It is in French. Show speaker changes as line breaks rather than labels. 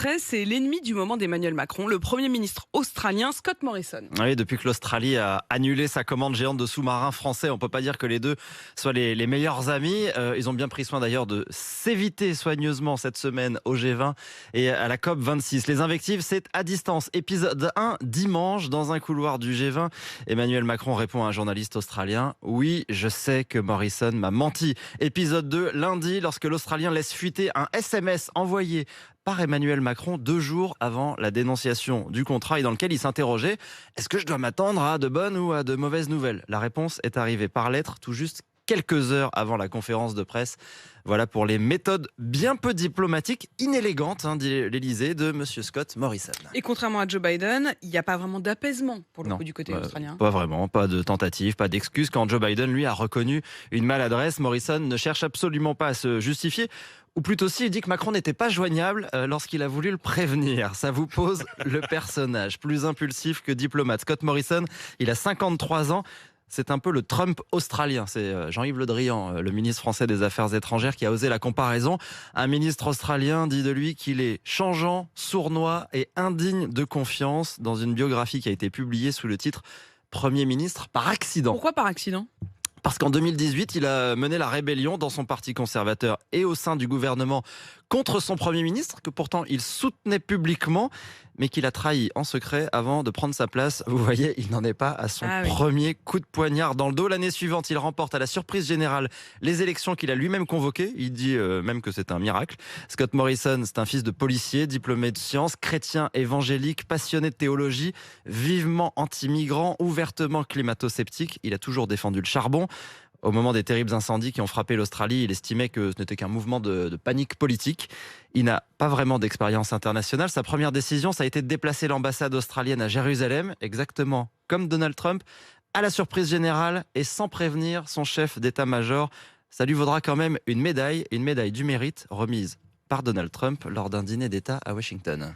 presse, c'est l'ennemi du moment d'Emmanuel Macron, le Premier ministre australien Scott Morrison.
Oui, depuis que l'Australie a annulé sa commande géante de sous-marins français, on ne peut pas dire que les deux soient les meilleurs amis. Ils ont bien pris soin d'ailleurs de s'éviter soigneusement cette semaine au G20 et à la COP26. Les invectives, c'est à distance. Épisode 1, dimanche, dans un couloir du G20. Emmanuel Macron répond à un journaliste australien: « Oui, je sais que Morrison m'a menti. » Épisode 2, lundi, lorsque l'Australien laisse fuiter un SMS envoyé par Emmanuel Macron 2 jours avant la dénonciation du contrat et dans lequel il s'interrogeait: est-ce que je dois m'attendre à de bonnes ou à de mauvaises nouvelles? La réponse est arrivée par lettre tout juste quelques heures avant la conférence de presse. Voilà pour les méthodes bien peu diplomatiques, inélégantes, dit l'Élysée, de M. Scott Morrison.
Et contrairement à Joe Biden, il n'y a pas vraiment d'apaisement pour le coup du côté australien.
Pas vraiment, pas de tentative, pas d'excuse. Quand Joe Biden, lui, a reconnu une maladresse, Morrison ne cherche absolument pas à se justifier. Ou plutôt si, il dit que Macron n'était pas joignable lorsqu'il a voulu le prévenir. Ça vous pose le personnage, plus impulsif que diplomate. Scott Morrison, il a 53 ans. C'est un peu le Trump australien. C'est Jean-Yves Le Drian, le ministre français des Affaires étrangères, qui a osé la comparaison. Un ministre australien dit de lui qu'il est changeant, sournois et indigne de confiance, dans une biographie qui a été publiée sous le titre « Premier ministre par accident ».
Pourquoi par accident ?
Parce qu'en 2018, il a mené la rébellion dans son parti conservateur et au sein du gouvernement contre son Premier ministre, que pourtant il soutenait publiquement, mais qu'il a trahi en secret avant de prendre sa place. Vous voyez, il n'en est pas à son premier coup de poignard dans le dos. L'année suivante, il remporte à la surprise générale les élections qu'il a lui-même convoquées. Il dit même que c'est un miracle. Scott Morrison, c'est un fils de policier, diplômé de sciences, chrétien évangélique, passionné de théologie, vivement anti-migrant, ouvertement climato-sceptique. Il a toujours défendu le charbon. Au moment des terribles incendies qui ont frappé l'Australie, il estimait que ce n'était qu'un mouvement de panique politique. Il n'a pas vraiment d'expérience internationale. Sa première décision, ça a été de déplacer l'ambassade australienne à Jérusalem, exactement comme Donald Trump, à la surprise générale et sans prévenir son chef d'état-major. Ça lui vaudra quand même une médaille du mérite remise par Donald Trump lors d'un dîner d'État à Washington.